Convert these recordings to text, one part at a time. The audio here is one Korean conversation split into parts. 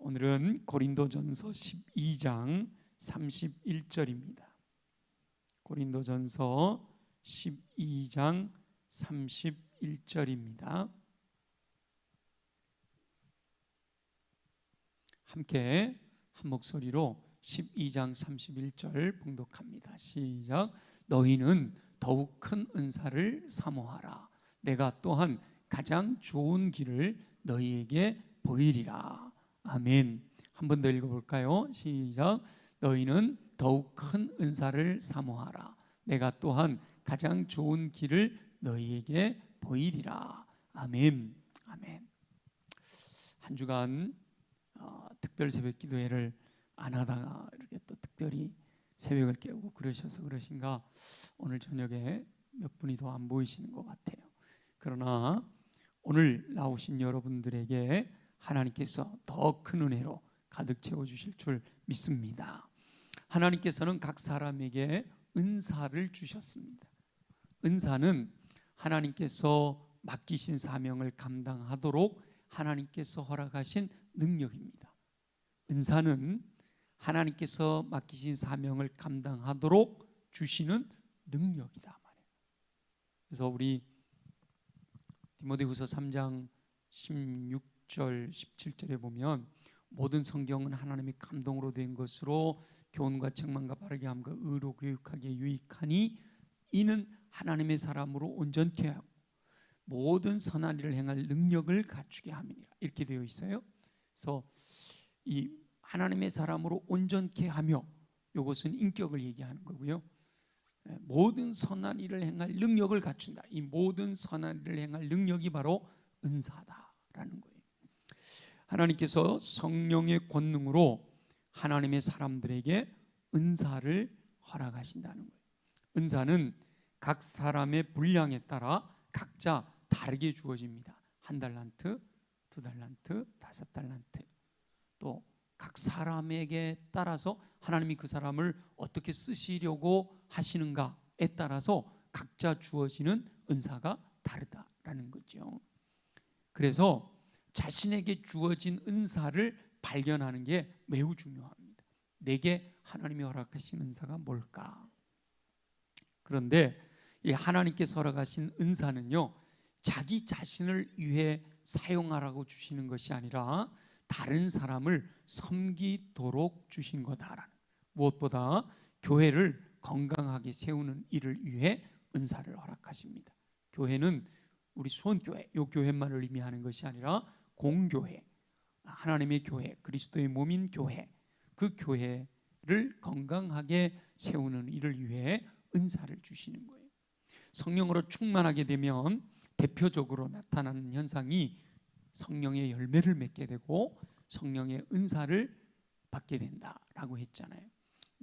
오늘은 고린도전서 12장 31절입니다. 고린도전서 12장 31절입니다. 함께 한 목소리로 12장 31절 봉독합니다. 시작. 너희는 더욱 큰 은사를 사모하라. 내가 또한 가장 좋은 길을 너희에게 보이리라. 아멘. 한 번 더 읽어볼까요? 시작. 너희는 더욱 큰 은사를 사모하라. 내가 또한 가장 좋은 길을 너희에게 보이리라. 아멘. 아멘. 한 주간 특별 새벽 기도회를 안 하다가 이렇게 또 특별히 새벽을 깨우고 그러셔서 그러신가 오늘 저녁에 몇 분이 더 안 보이시는 것 같아요. 그러나 오늘 나오신 여러분들에게 하나님께서 더 큰 은혜로 가득 채워주실 줄 믿습니다. 하나님께서는 각 사람에게 은사를 주셨습니다. 은사는 하나님께서 맡기신 사명을 감당하도록 하나님께서 허락하신 능력입니다. 은사는 하나님께서 맡기신 사명을 감당하도록 주시는 능력이다 말이에요. 그래서 우리 디모데후서 3장 16절 17절에 보면 모든 성경은 하나님의 감동으로 된 것으로 교훈과 책망과 바르게 함과 의로 교육하기에 유익하니 이는 하나님의 사람으로 온전케 하고 모든 선한 일을 행할 능력을 갖추게 함이니라. 이렇게 되어 있어요. 그래서 이 하나님의 사람으로 온전케 하며, 이것은 인격을 얘기하는 거고요. 모든 선한 일을 행할 능력을 갖춘다. 이 모든 선한 일을 행할 능력이 바로 은사다라는 거예요. 하나님께서 성령의 권능으로 하나님의 사람들에게 은사를 허락하신다는 거예요. 은사는 각 사람의 분량에 따라 각자 다르게 주어집니다. 1달란트, 2달란트, 5달란트. 또 각 사람에게 따라서 하나님이 그 사람을 어떻게 쓰시려고 하시는가에 따라서 각자 주어지는 은사가 다르다라는 거죠. 그래서 자신에게 주어진 은사를 발견하는 게 매우 중요합니다. 내게 하나님이 허락하신 은사가 뭘까? 그런데 이 하나님께서 허락하신 은사는요, 자기 자신을 위해 사용하라고 주시는 것이 아니라 다른 사람을 섬기도록 주신 거다라는, 무엇보다 교회를 건강하게 세우는 일을 위해 은사를 허락하십니다. 교회는 우리 수원교회, 이 교회만을 의미하는 것이 아니라 공교회, 하나님의 교회, 그리스도의 몸인 교회, 그 교회를 건강하게 세우는 일을 위해 은사를 주시는 거예요. 성령으로 충만하게 되면 대표적으로 나타나는 현상이 성령의 열매를 맺게 되고 성령의 은사를 받게 된다라고 했잖아요.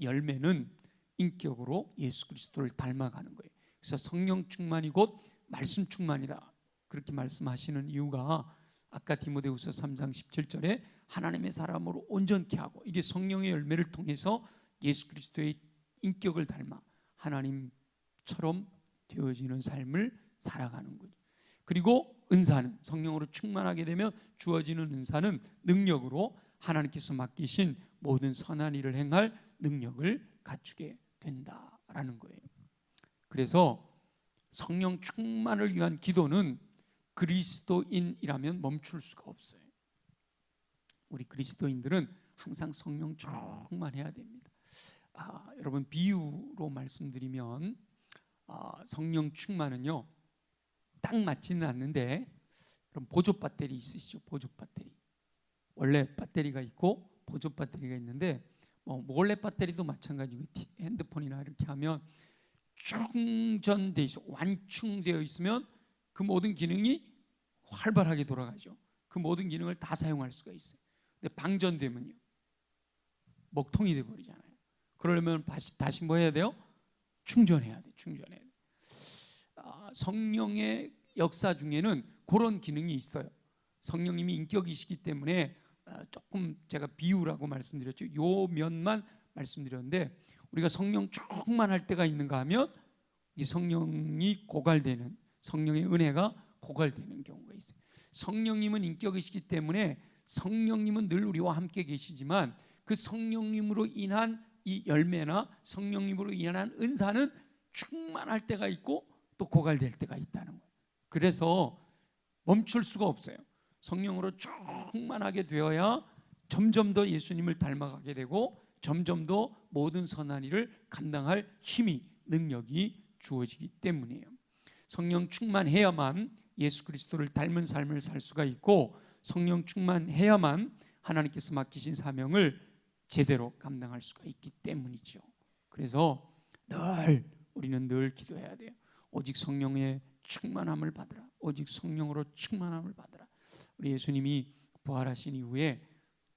열매는 인격으로 예수 그리스도를 닮아가는 거예요. 그래서 성령 충만이 곧 말씀 충만이다, 그렇게 말씀하시는 이유가 아까 디모데후서 3장 17절에 하나님의 사람으로 온전케 하고, 이게 성령의 열매를 통해서 예수 그리스도의 인격을 닮아 하나님처럼 되어지는 삶을 살아가는 거죠. 그리고 은사는 성령으로 충만하게 되면 주어지는 은사는 능력으로 하나님께서 맡기신 모든 선한 일을 행할 능력을 갖추게 된다라는 거예요. 그래서 성령 충만을 위한 기도는 그리스도인이라면 멈출 수가 없어요. 우리 그리스도인들은 항상 성령 충만해야 됩니다. 여러분, 비유로 말씀드리면 성령 충만은요, 딱 맞지는 않는데, 그럼 보조 배터리 있으시죠? 보조 배터리. 원래 배터리가 있고 보조 배터리가 있는데, 몰래 배터리도 마찬가지고 핸드폰이나 이렇게 하면 충전돼 있어, 완충되어 있으면 그 모든 기능이 활발하게 돌아가죠. 그 모든 기능을 다 사용할 수가 있어요. 근데 방전되면요, 먹통이 돼 버리잖아요. 그러려면 다시 뭐 해야 돼요? 충전해야 돼. 충전해야 돼. 성령의 역사 중에는 그런 기능이 있어요. 성령님이 인격이시기 때문에 조금 제가 비유라고 말씀드렸죠. 요 면만 말씀드렸는데, 우리가 성령 충만할 때가 있는가 하면 이 성령이 고갈되는, 성령의 은혜가 고갈되는 경우가 있어요. 성령님은 인격이시기 때문에 성령님은 늘 우리와 함께 계시지만 그 성령님으로 인한 이 열매나 성령님으로 인한 은사는 충만할 때가 있고 또 고갈될 때가 있다는 거예요. 그래서 멈출 수가 없어요. 성령으로 충만하게 되어야 점점 더 예수님을 닮아가게 되고 점점 더 모든 선한 일을 감당할 힘이, 능력이 주어지기 때문이에요. 성령 충만해야만 예수 그리스도를 닮은 삶을 살 수가 있고 성령 충만해야만 하나님께서 맡기신 사명을 제대로 감당할 수가 있기 때문이죠. 그래서 우리는 늘 기도해야 돼요. 오직 성령의 충만함을 받으라. 오직 성령으로 충만함을 받으라. 우리 예수님이 부활하신 이후에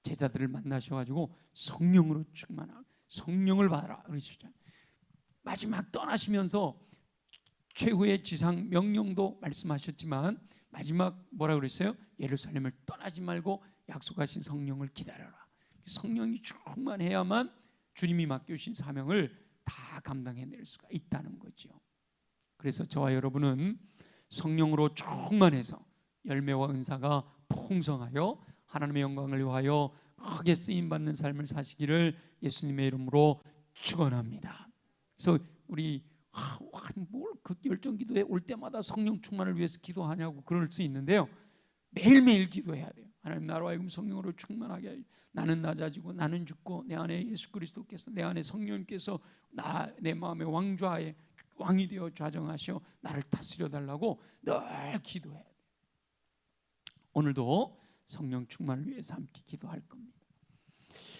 제자들을 만나셔가지고 성령으로 충만함, 성령을 받아라 그러시잖아요. 마지막 떠나시면서 최후의 지상 명령도 말씀하셨지만 마지막 뭐라 그랬어요? 예루살렘을 떠나지 말고 약속하신 성령을 기다려라. 성령이 충만해야만 주님이 맡겨주신 사명을 다 감당해낼 수가 있다는 거죠. 그래서 저와 여러분은 성령으로 충만해서 열매와 은사가 풍성하여 하나님의 영광을 위하여 크게 쓰임받는 삶을 사시기를 예수님의 이름으로 축원합니다. 그래서 우리 뭘 그 열정기도에 올 때마다 성령 충만을 위해서 기도하냐고 그럴 수 있는데요, 매일매일 기도해야 돼요. 하나님 나로 하여금 성령으로 충만하게 하여 나는 낮아지고 나는 죽고 내 안에 예수 그리스도께서 내 안에 성령님께서 내 마음의 왕좌에 왕이 되어 좌정하시어 나를 다스려 달라고 늘 기도해야 돼요. 오늘도 성령 충만을 위해서 함께 기도할 겁니다.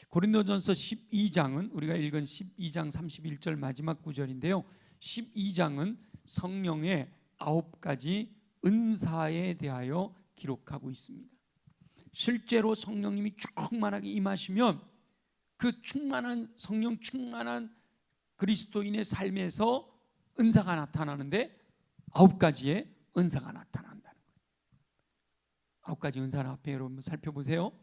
고린도전서 12장은 우리가 읽은 12장 31절 마지막 구절인데요, 12장은 성령의 9가지 은사에 대하여 기록하고 있습니다. 실제로 성령님이 충만하게 임하시면 그 충만한 성령 충만한 그리스도인의 삶에서 은사가 나타나는데 9가지의 은사가 나타난다는 거예요. 9가지 은사는 앞에 여러분 살펴보세요.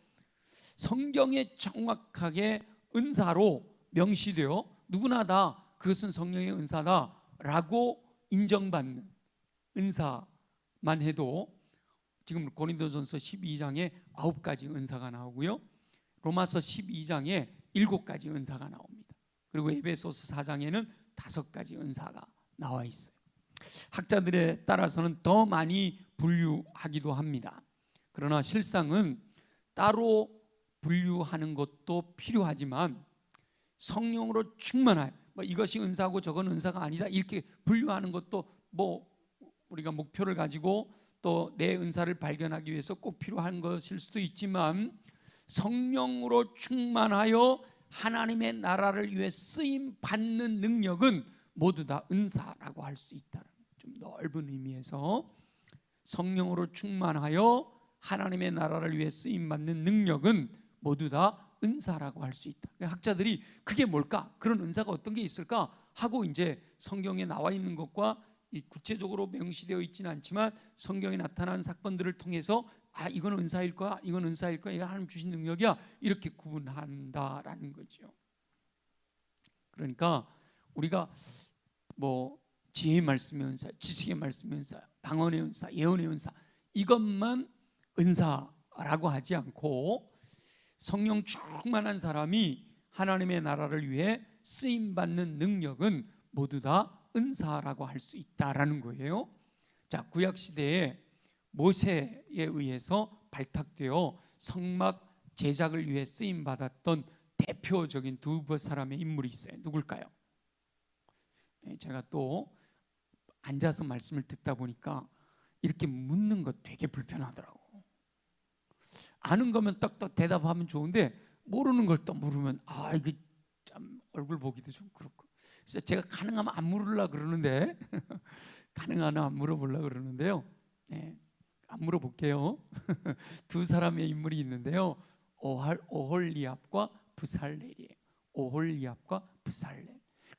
성경에 정확하게 은사로 명시되어 누구나 다 그것은 성령의 은사다라고 인정받는 은사만 해도 지금 고린도전서 12장에 9가지 은사가 나오고요, 로마서 12장에 7가지 은사가 나옵니다. 그리고 에베소서 4장에는 5가지 은사가 나와 있어요. 학자들에 따라서는 더 많이 분류하기도 합니다. 그러나 실상은 따로 분류하는 것도 필요하지만 성령으로 충만하여 이것이 은사고 저건 은사가 아니다 이렇게 분류하는 것도 우리가 목표를 가지고 또 내 은사를 발견하기 위해서 꼭 필요한 것일 수도 있지만 성령으로 충만하여 하나님의 나라를 위해 쓰임 받는 능력은 모두 다 은사라고 할 수 있다는 좀 넓은 의미에서 성령으로 충만하여 하나님의 나라를 위해 쓰임 받는 능력은 모두 다 은사라고 할 수 있다. 학자들이 그게 뭘까? 그런 은사가 어떤 게 있을까? 하고 이제 성경에 나와 있는 것과 구체적으로 명시되어 있지는 않지만 성경에 나타난 사건들을 통해서 이건 은사일 거야, 이건 은사일 거야, 이건 하나님 주신 능력이야 이렇게 구분한다라는 거죠. 그러니까 우리가 지혜의 말씀의 은사, 지식의 말씀의 은사, 방언의 은사, 예언의 은사 이것만 은사라고 하지 않고 성령 충만한 사람이 하나님의 나라를 위해 쓰임받는 능력은 모두 다 은사라고 할 수 있다라는 거예요. 자, 구약 시대에 모세에 의해서 발탁되어 성막 제작을 위해 쓰임 받았던 대표적인 두 사람의 인물이 있어요. 누굴까요? 제가 또 앉아서 말씀을 듣다 보니까 이렇게 묻는 거 되게 불편하더라고. 아는 거면 딱딱 대답하면 좋은데 모르는 걸 또 물으면 이게 참 얼굴 보기도 좀 그렇고. 그래서 제가 가능하면 안 물으려고 그러는데 가능하면 안 물어보려고 그러는데요. 안 물어볼게요. 두 사람의 인물이 있는데요, 오홀리압과 부살렐이에요. 오홀리압과 부살렐.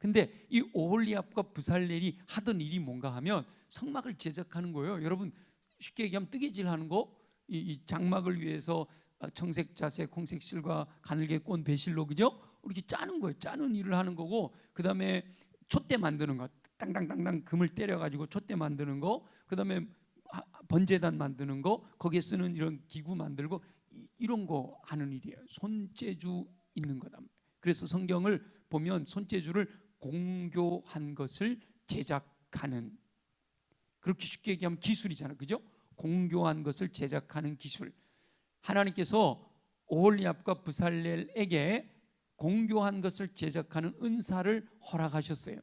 근데 이 오홀리압과 부살렐이 하던 일이 뭔가 하면 성막을 제작하는 거예요. 여러분 쉽게 얘기하면 뜨개질하는 거, 이 장막을 위해서 청색 자색, 홍색 실과 가늘게 꼰 배실로 그죠? 이렇게 짜는 거예요. 짜는 일을 하는 거고, 그 다음에 촛대 만드는 거, 땅땅땅땅 금을 때려가지고 촛대 만드는 거, 그 다음에 번제단 만드는 거, 거기에 쓰는 이런 기구 만들고 이런 거 하는 일이에요. 손재주 있는 거다. 그래서 성경을 보면 손재주를 공교한 것을 제작하는, 그렇게 쉽게 얘기하면 기술이잖아요, 그죠? 공교한 것을 제작하는 기술. 하나님께서 오홀리압과 브살렐에게 공교한 것을 제작하는 은사를 허락하셨어요.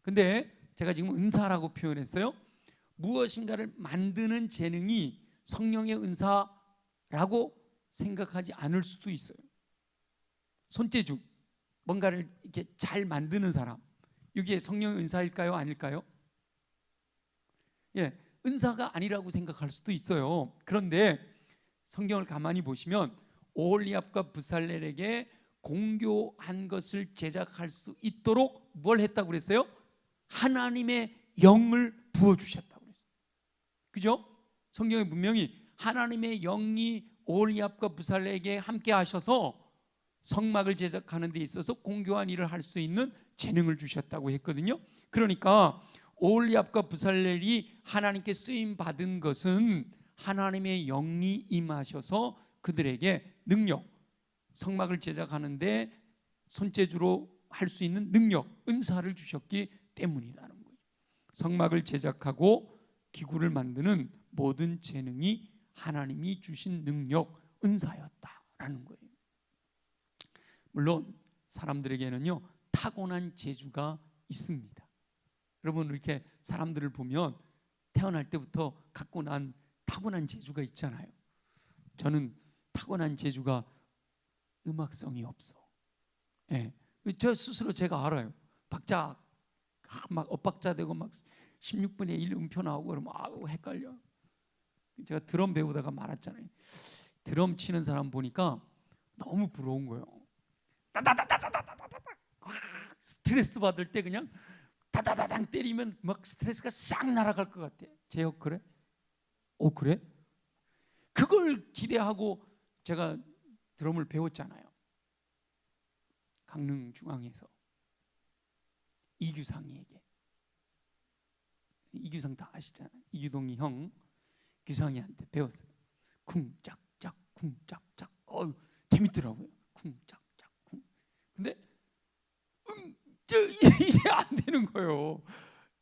근데 제가 지금 은사라고 표현했어요. 무엇인가를 만드는 재능이 성령의 은사라고 생각하지 않을 수도 있어요. 손재주, 뭔가를 이렇게 잘 만드는 사람, 이게 성령의 은사일까요? 아닐까요? 예, 은사가 아니라고 생각할 수도 있어요. 그런데 성경을 가만히 보시면 오홀리압과 브살렐에게 공교한 것을 제작할 수 있도록 뭘 했다고 그랬어요? 하나님의 영을 부어주셨다고 그랬어요. 그죠? 성경에 분명히 하나님의 영이 오홀리압과 브살렐에게 함께 하셔서 성막을 제작하는 데 있어서 공교한 일을 할 수 있는 재능을 주셨다고 했거든요. 그러니까 오홀리압과 브살렐이 하나님께 쓰임 받은 것은 하나님의 영이 임하셔서 그들에게 능력, 성막을 제작하는데 손재주로 할 수 있는 능력, 은사를 주셨기 때문이라는 거예요. 성막을 제작하고 기구를 만드는 모든 재능이 하나님이 주신 능력, 은사였다라는 거예요. 물론 사람들에게는요 타고난 재주가 있습니다. 여러분 이렇게 사람들을 보면 태어날 때부터 갖고 난 타고난 재주가 있잖아요. 저는 타고난 재주가 음악성이 없어. 예, 저 스스로 제가 알아요. 박자 막 엇박자 되고 막 16분의 1 음표 나오고 그러면 아우 헷갈려. 제가 드럼 배우다가 말았잖아요. 드럼 치는 사람 보니까 너무 부러운 거예요. 따다다다다다다다다 스트레스 받을 때 그냥 다다다당 때리면 막 스트레스가 싹 날아갈 것 같아. 제역 그래? 오 그래? 그걸 기대하고 제가 드럼을 배웠잖아요. 강릉 중앙에서 이규상이에게. 이규상 다 아시잖아요. 이규동이 형 규상이한테 배웠어요. 쿵짝짝 쿵짝짝. 재밌더라고요. 쿵짝짝 쿵. 근데 이게 안 되는 거예요.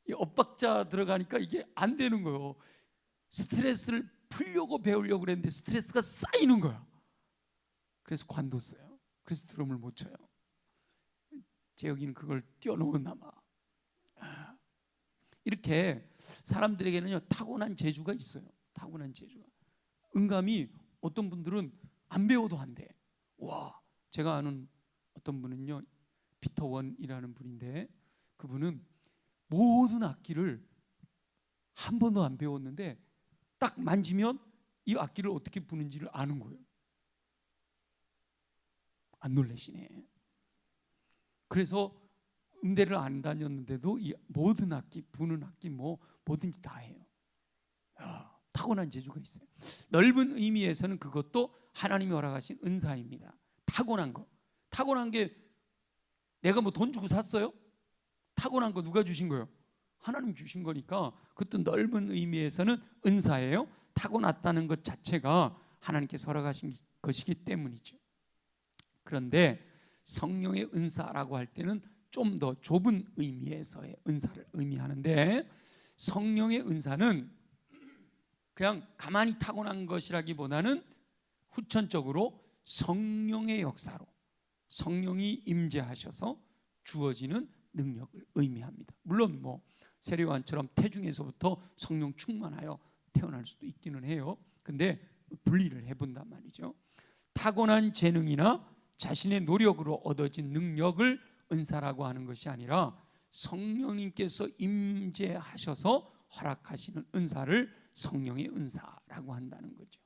이 엇박자 들어가니까 이게 안 되는 거예요. 스트레스를 풀려고 배우려고 그랬는데 스트레스가 쌓이는 거야. 그래서 관뒀어요. 그래서 드럼을 못 쳐요. 재혁이는 그걸 뛰어넘었나 봐. 이렇게 사람들에게는요 타고난 재주가 있어요. 타고난 재주가. 음감이 어떤 분들은 안 배워도 한대. 와, 제가 아는 어떤 분은요 피터 원이라는 분인데 그분은 모든 악기를 한 번도 안 배웠는데 딱 만지면 이 악기를 어떻게 부는지를 아는 거예요. 안 놀라시네. 그래서 음대를 안 다녔는데도 이 모든 악기, 부는 악기 뭐 뭐든지 다 해요. 타고난 재주가 있어요. 넓은 의미에서는 그것도 하나님이 허락하신 은사입니다. 타고난 거. 타고난 게 내가 뭐 돈 주고 샀어요? 타고난 거 누가 주신 거예요? 하나님 주신 거니까 그것도 넓은 의미에서는 은사예요. 타고났다는 것 자체가 하나님께서 허락하신 것이기 때문이죠. 그런데 성령의 은사라고 할 때는 좀 더 좁은 의미에서의 은사를 의미하는데 성령의 은사는 그냥 가만히 타고난 것이라기보다는 후천적으로 성령의 역사로 성령이 임재하셔서 주어지는 능력을 의미합니다. 물론 뭐 세례요한처럼 태중에서부터 성령 충만하여 태어날 수도 있기는 해요. 근데 분리를 해본단 말이죠. 타고난 재능이나 자신의 노력으로 얻어진 능력을 은사라고 하는 것이 아니라 성령님께서 임재하셔서 허락하시는 은사를 성령의 은사라고 한다는 거죠.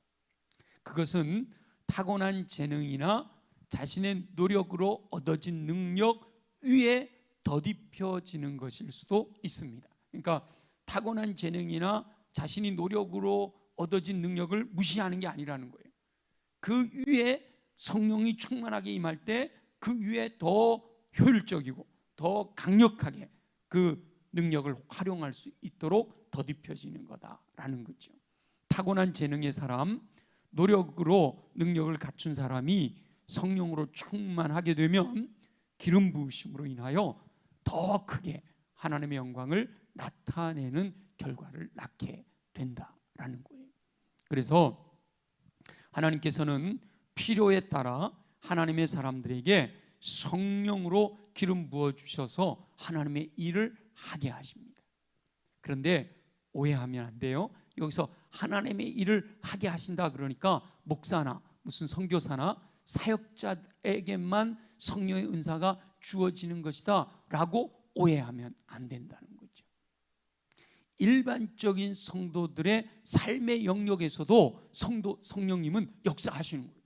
그것은 타고난 재능이나 자신의 노력으로 얻어진 능력 위에 덧입혀지는 것일 수도 있습니다. 그러니까 타고난 재능이나 자신이 노력으로 얻어진 능력을 무시하는 게 아니라는 거예요. 그 위에 성령이 충만하게 임할 때 그 위에 더 효율적이고 더 강력하게 그 능력을 활용할 수 있도록 덧입혀지는 거다라는 거죠. 타고난 재능의 사람, 노력으로 능력을 갖춘 사람이 성령으로 충만하게 되면 기름 부으심으로 인하여 더 크게 하나님의 영광을 나타내는 결과를 낳게 된다라는 거예요. 그래서 하나님께서는 필요에 따라 하나님의 사람들에게 성령으로 기름 부어 주셔서 하나님의 일을 하게 하십니다. 그런데 오해하면 안 돼요. 여기서 하나님의 일을 하게 하신다 그러니까 목사나 무슨 선교사나 사역자에게만 성령의 은사가 주어지는 것이다 라고 오해하면 안 된다는 거죠. 일반적인 성도들의 삶의 영역에서도 성령님은 역사하시는 거예요.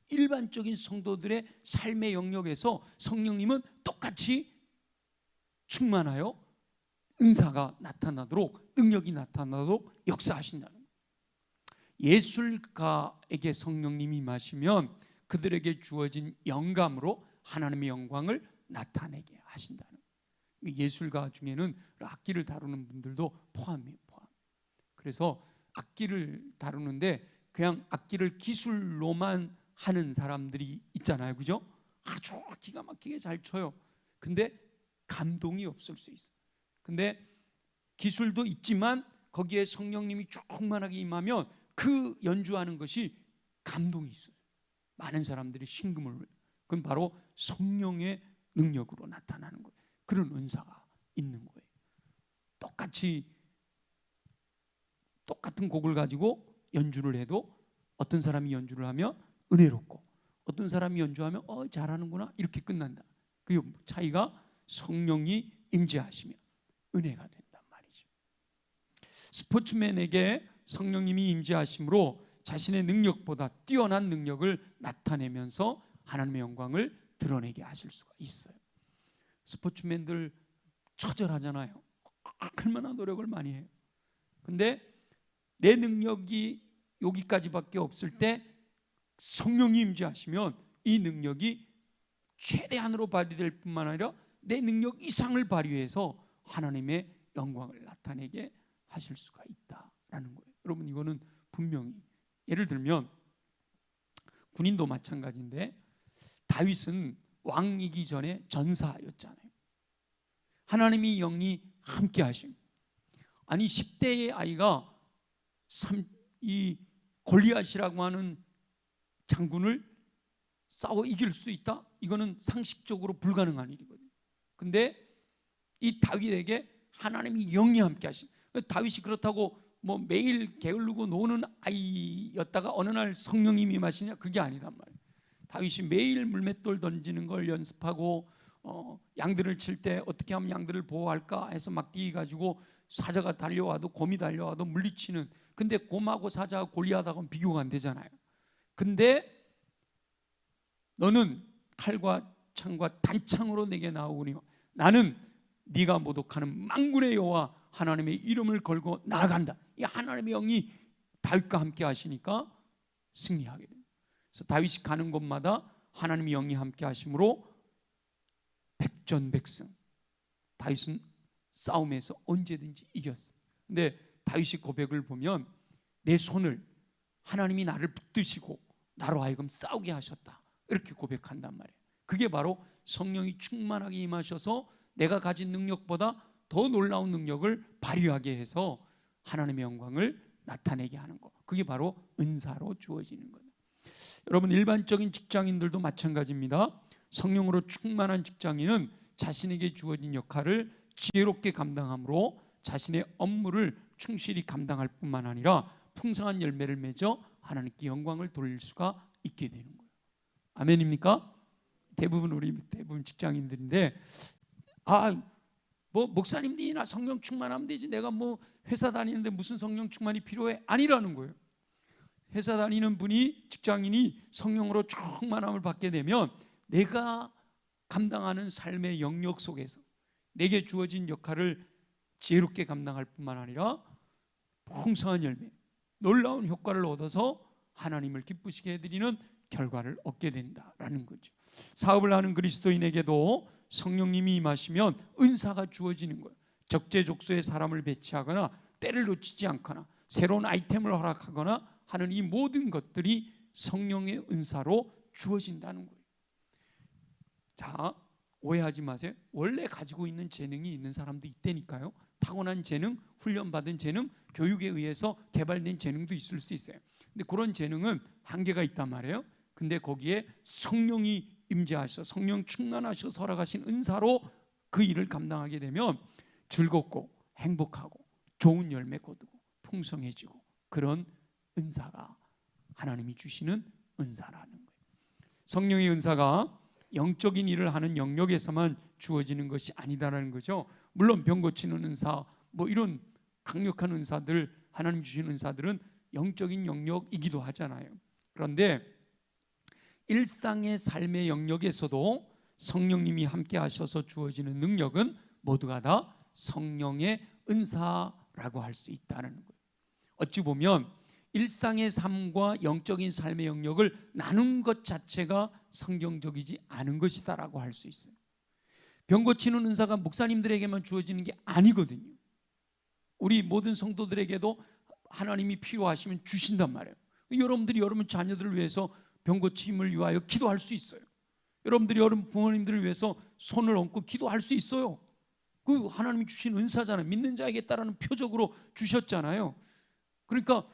일반적인 성도들의 삶의 영역에서 성령님은 똑같이 충만하여 은사가 나타나도록, 능력이 나타나도록 역사하신다는 거예요. 예술가에게 성령님이 임하시면 그들에게 주어진 영감으로 하나님의 영광을 나타내게 하신다는 거예요. 예술가 중에는 악기를 다루는 분들도 포함이에요. 그래서 악기를 다루는데 그냥 악기를 기술로만 하는 사람들이 있잖아요, 그죠? 아주 기가 막히게 잘 쳐요. 근데 감동이 없을 수 있어요. 근데 기술도 있지만 거기에 성령님이 충만하게 임하면 그 연주하는 것이 감동이 있어요. 많은 사람들이 심금을, 그건 바로 성령의 능력으로 나타나는 거예요. 그런 은사가 있는 거예요. 똑같은 곡을 가지고 연주를 해도 어떤 사람이 연주를 하면 은혜롭고 어떤 사람이 연주하면 잘하는구나 이렇게 끝난다. 그 차이가 성령이 임재하시면 은혜가 된단 말이죠. 스포츠맨에게 성령님이 임재하심으로 자신의 능력보다 뛰어난 능력을 나타내면서 하나님의 영광을 드러내게 하실 수가 있어요. 스포츠맨들 처절하잖아요. 얼마나 노력을 많이 해요. 근데 내 능력이 여기까지밖에 없을 때 성령이 임재하시면 이 능력이 최대한으로 발휘될 뿐만 아니라 내 능력 이상을 발휘해서 하나님의 영광을 나타내게 하실 수가 있다라는 거예요. 여러분, 이거는 분명히, 예를 들면 군인도 마찬가지인데 다윗은 왕이기 전에 전사였잖아요. 하나님의 영이 함께 하심. 아니 10대의 아이가 이 골리앗이라고 하는 장군을 싸워 이길 수 있다? 이거는 상식적으로 불가능한 일이거든요. 근데 이 다윗에게 하나님이 영이 함께 하신, 다윗이 그렇다고 뭐 매일 게으르고 노는 아이였다가 어느 날 성령님이 임하시냐? 그게 아니란 말이에요. 다윗이 매일 물맷돌 던지는 걸 연습하고 양들을 칠 때 어떻게 하면 양들을 보호할까 해서 막대기 가지고 사자가 달려와도, 곰이 달려와도 물리치는, 근데 곰하고 사자하고 골리앗하고는 비교가 안 되잖아요. 근데 너는 칼과 창과 단창으로 내게 나오거니 나는 네가 모독하는 만군의 여호와 하나님의 이름을 걸고 나아간다. 이 하나님의 영이 다윗과 함께 하시니까 승리하게 됩니다. 그래서 다윗이 가는 곳마다 하나님의 영이 함께 하심으로 백전백승. 다윗은 싸움에서 언제든지 이겼어요. 근데 다윗의 고백을 보면 내 손을 하나님이 나를 붙드시고 나로 하여금 싸우게 하셨다, 이렇게 고백한단 말이에요. 그게 바로 성령이 충만하게 임하셔서 내가 가진 능력보다 더 놀라운 능력을 발휘하게 해서 하나님의 영광을 나타내게 하는 것, 그게 바로 은사로 주어지는 거예요. 여러분, 일반적인 직장인들도 마찬가지입니다. 성령으로 충만한 직장인은 자신에게 주어진 역할을 지혜롭게 감당함으로 자신의 업무를 충실히 감당할 뿐만 아니라 풍성한 열매를 맺어 하나님께 영광을 돌릴 수가 있게 되는 거예요. 아멘입니까? 우리 대부분 직장인들인데 뭐 목사님들이나 성령 충만하면 되지, 내가 뭐 회사 다니는데 무슨 성령 충만이 필요해? 아니라는 거예요. 회사 다니는 분이, 직장인이 성령으로 충만함을 받게 되면 내가 감당하는 삶의 영역 속에서 내게 주어진 역할을 지혜롭게 감당할 뿐만 아니라 풍성한 열매, 놀라운 효과를 얻어서 하나님을 기쁘시게 해드리는 결과를 얻게 된다라는 거죠. 사업을 하는 그리스도인에게도 성령님이 임하시면 은사가 주어지는 거예요. 적재적소에 사람을 배치하거나 때를 놓치지 않거나 새로운 아이템을 허락하거나 하는 이 모든 것들이 성령의 은사로 주어진다는 거예요. 자, 오해하지 마세요. 원래 가지고 있는 재능이 있는 사람도 있다니까요. 타고난 재능, 훈련받은 재능, 교육에 의해서 개발된 재능도 있을 수 있어요. 근데 그런 재능은 한계가 있단 말이에요. 근데 거기에 성령이 임재하셔, 성령 충만하셔서 허락하신 은사로 그 일을 감당하게 되면 즐겁고 행복하고 좋은 열매 거두고 풍성해지고, 그런 은사가 하나님이 주시는 은사라는 거예요. 성령의 은사가 영적인 일을 하는 영역에서만 주어지는 것이 아니다라는 거죠. 물론 병 고치는 은사, 뭐 이런 강력한 은사들, 하나님 주신 은사들은 영적인 영역이기도 하잖아요. 그런데 일상의 삶의 영역에서도 성령님이 함께 하셔서 주어지는 능력은 모두가 다 성령의 은사라고 할 수 있다는 거예요. 어찌 보면 일상의 삶과 영적인 삶의 영역을 나눈 것 자체가 성경적이지 않은 것이다라고 할 수 있어요. 병 고치는 은사가 목사님들에게만 주어지는 게 아니거든요. 우리 모든 성도들에게도 하나님이 필요하시면 주신단 말이에요. 여러분들이 여러분 자녀들을 위해서 병 고침을 위하여 기도할 수 있어요. 여러분들이 여러분 부모님들을 위해서 손을 얹고 기도할 수 있어요. 그 하나님이 주신 은사잖아요. 믿는 자에게 따르는 표적으로 주셨잖아요. 그러니까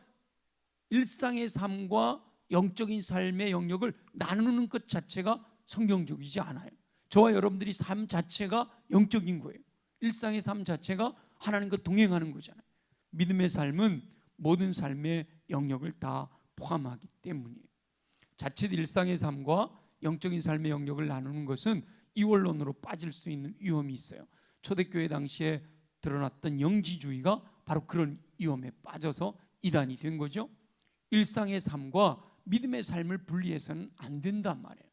일상의 삶과 영적인 삶의 영역을 나누는 것 자체가 성경적이지 않아요. 저와 여러분들이 삶 자체가 영적인 거예요. 일상의 삶 자체가 하나님과 동행하는 거잖아요. 믿음의 삶은 모든 삶의 영역을 다 포함하기 때문이에요. 자칫 일상의 삶과 영적인 삶의 영역을 나누는 것은 이원론으로 빠질 수 있는 위험이 있어요. 초대교회 당시에 드러났던 영지주의가 바로 그런 위험에 빠져서 이단이 된 거죠. 일상의 삶과 믿음의 삶을 분리해서는 안 된단 말이에요.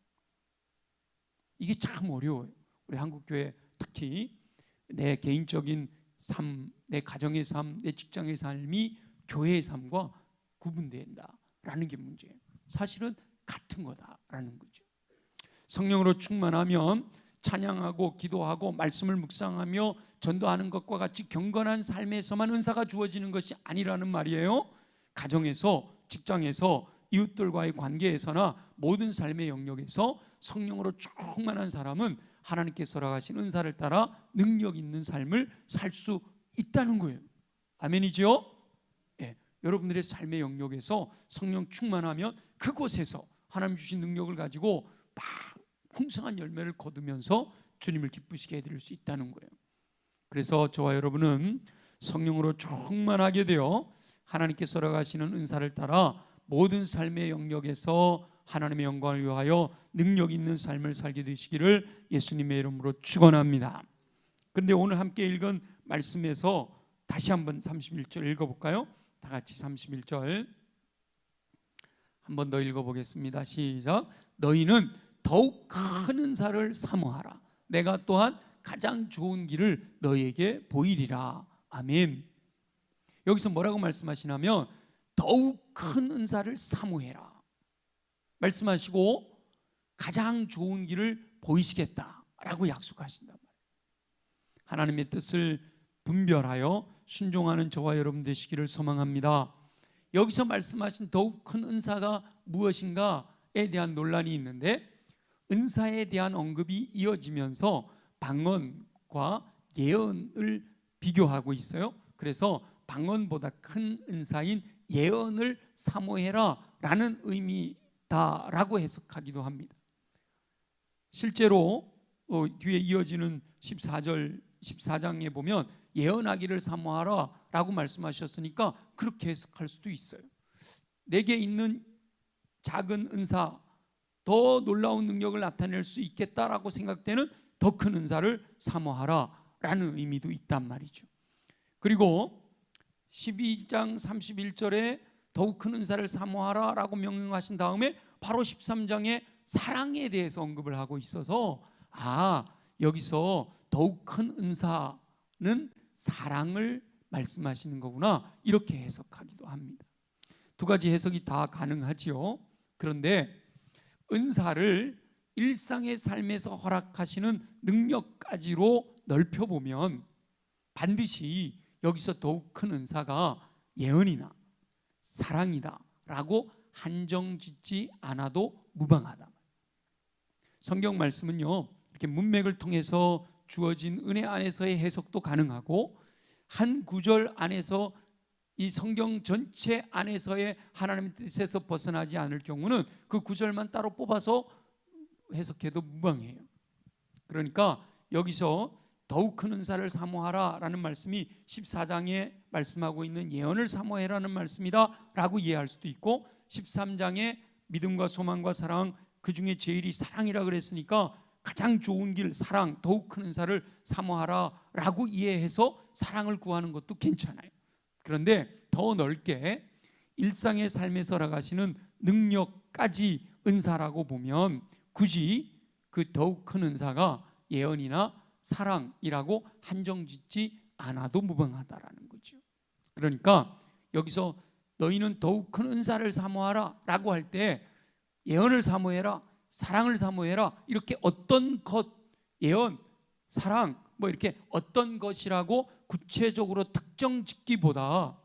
이게 참 어려워요. 우리 한국교회 특히 내 개인적인 삶, 내 가정의 삶, 내 직장의 삶이 교회의 삶과 구분된다라는 게 문제예요. 사실은 같은 거다라는 거죠. 성령으로 충만하면 찬양하고 기도하고 말씀을 묵상하며 전도하는 것과 같이 경건한 삶에서만 은사가 주어지는 것이 아니라는 말이에요. 가정에서, 직장에서, 이웃들과의 관계에서나 모든 삶의 영역에서 성령으로 충만한 사람은 하나님께서 허락하신 은사를 따라 능력 있는 삶을 살 수 있다는 거예요. 아멘이죠? 예, 여러분들의 삶의 영역에서 성령 충만하면 그곳에서 하나님 주신 능력을 가지고 막 풍성한 열매를 거두면서 주님을 기쁘시게 해드릴 수 있다는 거예요. 그래서 저와 여러분은 성령으로 충만하게 되어 하나님께서 허락하시는 은사를 따라 모든 삶의 영역에서 하나님의 영광을 위하여 능력 있는 삶을 살게 되시기를 예수님의 이름으로 축원합니다. 그런데 오늘 함께 읽은 말씀에서 다시 한번 31절 읽어볼까요? 다 같이 31절 한 번 더 읽어보겠습니다. 시작. 너희는 더욱 큰 은사를 사모하라. 내가 또한 가장 좋은 길을 너희에게 보이리라. 아멘. 여기서 뭐라고 말씀하시냐면 더욱 큰 은사를 사모해라 말씀하시고 가장 좋은 길을 보이시겠다라고 약속하신단 말이에요. 하나님의 뜻을 분별하여 순종하는 저와 여러분 되시기를 소망합니다. 여기서 말씀하신 더욱 큰 은사가 무엇인가에 대한 논란이 있는데, 은사에 대한 언급이 이어지면서 방언과 예언을 비교하고 있어요. 그래서 방언보다 큰 은사인 예언을 사모해라 라는 의미다라고 해석하기도 합니다. 실제로 뒤에 이어지는 14장에 보면 예언하기를 사모하라 라고 말씀하셨으니까 그렇게 해석할 수도 있어요. 내게 있는 작은 은사, 더 놀라운 능력을 나타낼 수 있겠다라고 생각되는 더 큰 은사를 사모하라 라는 의미도 있단 말이죠. 그리고 12장 31절에 더욱 큰 은사를 사모하라 라고 명령하신 다음에 바로 13장에 사랑에 대해서 언급을 하고 있어서 여기서 더욱 큰 은사는 사랑을 말씀하시는 거구나 이렇게 해석하기도 합니다. 두 가지 해석이 다 가능하지요. 그런데 은사를 일상의 삶에서 허락하시는 능력까지로 넓혀보면 반드시 여기서 더욱 큰 은사가 예언이나 사랑이다 라고 한정 짓지 않아도 무방하다. 성경 말씀은요, 이렇게 문맥을 통해서 주어진 은혜 안에서의 해석도 가능하고, 한 구절 안에서 이 성경 전체 안에서의 하나님의 뜻에서 벗어나지 않을 경우는 그 구절만 따로 뽑아서 해석해도 무방해요. 그러니까 여기서 더욱 큰 은사를 사모하라 라는 말씀이 14장에 말씀하고 있는 예언을 사모해라는 말씀이다 라고 이해할 수도 있고, 13장에 믿음과 소망과 사랑, 그 중에 제일이 사랑이라 그랬으니까 가장 좋은 길 사랑, 더욱 큰 은사를 사모하라 라고 이해해서 사랑을 구하는 것도 괜찮아요. 그런데 더 넓게 일상의 삶에 살아가시는 능력까지 은사라고 보면 굳이 그 더욱 큰 은사가 예언이나 사랑이라고 한정짓지 않아도 무방하다라는 거죠. 그러니까 여기서 너희는 더욱 큰 은사를 사모하라 라고 할 때 예언을 사모해라, 사랑을 사모해라, 이렇게 어떤 것, 예언, 사랑 뭐 이렇게 어떤 것이라고 구체적으로 특정 짓기보다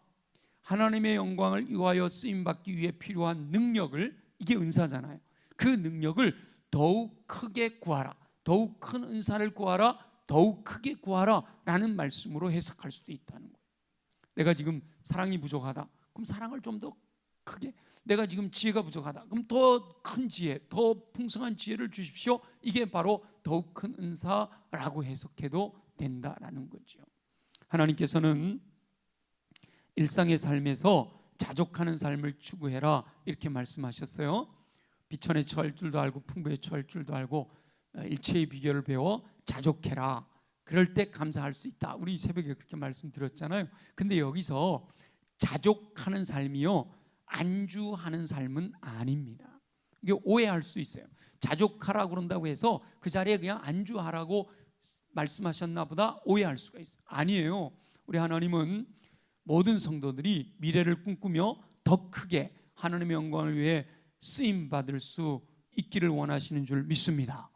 하나님의 영광을 위하여 쓰임받기 위해 필요한 능력을, 이게 은사잖아요. 그 능력을 더욱 크게 구하라, 더욱 큰 은사를 구하라, 더욱 크게 구하라 라는 말씀으로 해석할 수도 있다는 거예요. 내가 지금 사랑이 부족하다, 그럼 사랑을 좀 더 크게. 내가 지금 지혜가 부족하다, 그럼 더 큰 지혜, 더 풍성한 지혜를 주십시오. 이게 바로 더욱 큰 은사라고 해석해도 된다라는 거죠. 하나님께서는 일상의 삶에서 자족하는 삶을 추구해라 이렇게 말씀하셨어요. 비천에 처할 줄도 알고 풍부에 처할 줄도 알고 일체의 비결을 배워 자족해라. 그럴 때 감사할 수 있다. 우리 새벽에 그렇게 말씀드렸잖아요. 근데 여기서 자족하는 삶이요, 안주하는 삶은 아닙니다. 이게 오해할 수 있어요. 자족하라고 그런다고 해서 그 자리에 그냥 안주하라고 말씀하셨나 보다 오해할 수가 있어요. 아니에요. 우리 하나님은 모든 성도들이 미래를 꿈꾸며 더 크게 하나님의 영광을 위해 쓰임받을 수 있기를 원하시는 줄 믿습니다.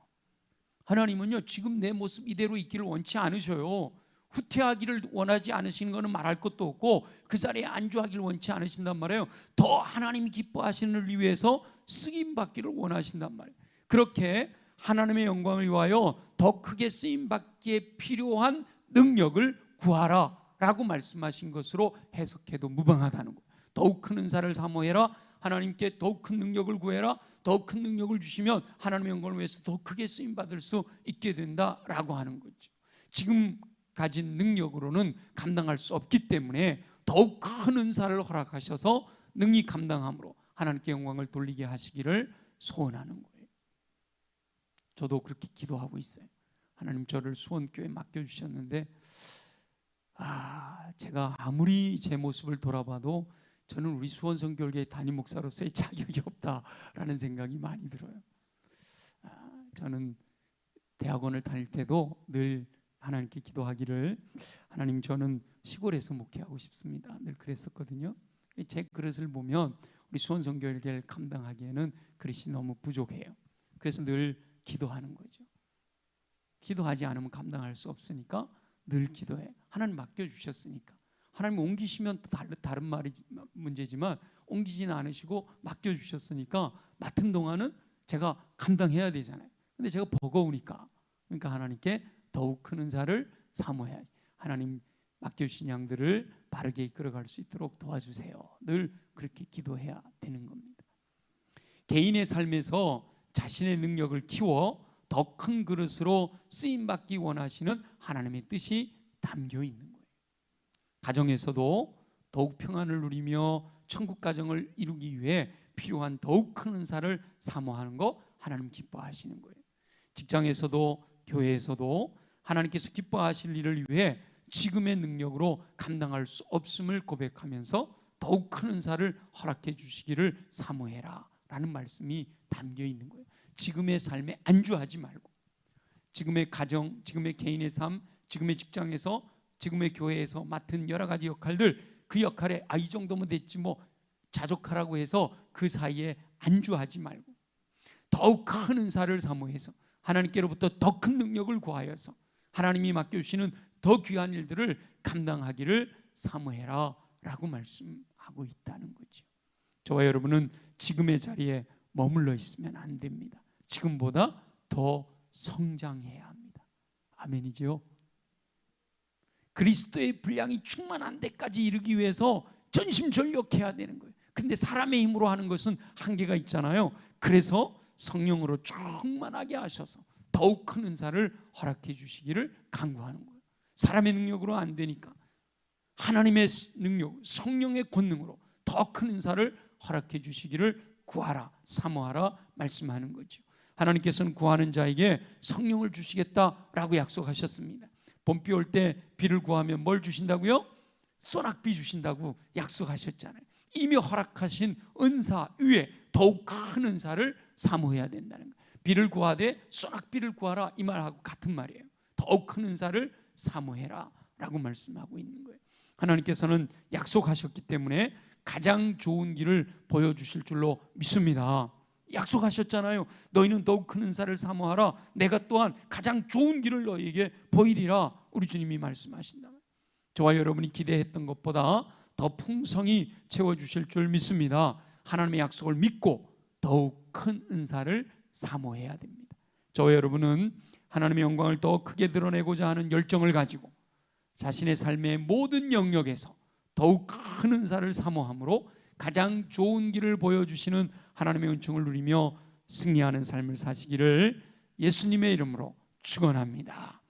하나님은요, 지금 내 모습 이대로 있기를 원치 않으셔요. 후퇴하기를 원하지 않으시는 것은 말할 것도 없고, 그 자리에 안주하기를 원치 않으신단 말이에요. 더 하나님이 기뻐하시는 일 위해서 쓰임받기를 원하신단 말이에요. 그렇게 하나님의 영광을 위하여 더 크게 쓰임받기에 필요한 능력을 구하라 라고 말씀하신 것으로 해석해도 무방하다는 거예요. 더욱 큰 은사를 사모해라, 하나님께 더욱 큰 능력을 구해라, 더욱 큰 능력을 주시면 하나님의 영광을 위해서 더 크게 쓰임받을 수 있게 된다라고 하는 거죠. 지금 가진 능력으로는 감당할 수 없기 때문에 더욱 큰 은사를 허락하셔서 능히 감당함으로 하나님께 영광을 돌리게 하시기를 소원하는 거예요. 저도 그렇게 기도하고 있어요. 하나님, 저를 수원교회에 맡겨주셨는데 제가 아무리 제 모습을 돌아봐도 저는 우리 수원성결교회 담임 목사로서의 자격이 없다라는 생각이 많이 들어요. 저는 대학원을 다닐 때도 늘 하나님께 기도하기를, 하나님, 저는 시골에서 목회하고 싶습니다. 늘 그랬었거든요. 제 그릇을 보면 우리 수원성결교회를 감당하기에는 그릇이 너무 부족해요. 그래서 늘 기도하는 거죠. 기도하지 않으면 감당할 수 없으니까 늘 기도해. 하나님 맡겨주셨으니까. 하나님 옮기시면 또 다른 문제지만 옮기지는 않으시고 맡겨주셨으니까 맡은 동안은 제가 감당해야 되잖아요. 근데 제가 버거우니까, 그러니까 하나님께 더욱 큰 은사를 사모해야지. 하나님 맡겨주신 양들을 바르게 이끌어갈 수 있도록 도와주세요. 늘 그렇게 기도해야 되는 겁니다. 개인의 삶에서 자신의 능력을 키워 더 큰 그릇으로 쓰임받기 원하시는 하나님의 뜻이 담겨 있는 거예요. 가정에서도 더욱 평안을 누리며 천국 가정을 이루기 위해 필요한 더욱 큰 은사를 사모하는 거 하나님 기뻐하시는 거예요. 직장에서도 교회에서도 하나님께서 기뻐하실 일을 위해 지금의 능력으로 감당할 수 없음을 고백하면서 더욱 큰 은사를 허락해 주시기를 사모해라 라는 말씀이 담겨 있는 거예요. 지금의 삶에 안주하지 말고, 지금의 가정, 지금의 개인의 삶, 지금의 직장에서, 지금의 교회에서 맡은 여러 가지 역할들, 그 역할에 이 정도면 됐지 뭐 자족하라고 해서 그 사이에 안주하지 말고 더욱 큰 은사를 사모해서 하나님께로부터 더 큰 능력을 구하여서 하나님이 맡겨주시는 더 귀한 일들을 감당하기를 사모해라 라고 말씀하고 있다는 거죠. 저와 여러분은 지금의 자리에 머물러 있으면 안 됩니다. 지금보다 더 성장해야 합니다. 아멘이죠. 그리스도의 분량이 충만한 데까지 이르기 위해서 전심전력해야 되는 거예요. 근데 사람의 힘으로 하는 것은 한계가 있잖아요. 그래서 성령으로 충만하게 하셔서 더욱 큰 은사를 허락해 주시기를 간구하는 거예요. 사람의 능력으로 안 되니까 하나님의 능력, 성령의 권능으로 더 큰 은사를 허락해 주시기를 구하라, 사모하라 말씀하는 거죠. 하나님께서는 구하는 자에게 성령을 주시겠다라고 약속하셨습니다. 봄비 올 때 비를 구하면 뭘 주신다고요? 소낙비 주신다고 약속하셨잖아요. 이미 허락하신 은사 위에 더욱 큰 은사를 사모해야 된다는 거예요. 비를 구하되 소낙비를 구하라, 이 말하고 같은 말이에요. 더욱 큰 은사를 사모해라 라고 말씀하고 있는 거예요. 하나님께서는 약속하셨기 때문에 가장 좋은 길을 보여주실 줄로 믿습니다. 약속하셨잖아요. 너희는 더욱 큰 은사를 사모하라, 내가 또한 가장 좋은 길을 너희에게 보이리라. 우리 주님이 말씀하신다. 저와 여러분이 기대했던 것보다 더 풍성히 채워주실 줄 믿습니다. 하나님의 약속을 믿고 더욱 큰 은사를 사모해야 됩니다. 저와 여러분은 하나님의 영광을 더 크게 드러내고자 하는 열정을 가지고 자신의 삶의 모든 영역에서 더욱 큰 은사를 사모함으로 가장 좋은 길을 보여주시는 하나님의 은총을 누리며 승리하는 삶을 사시기를 예수님의 이름으로 축원합니다.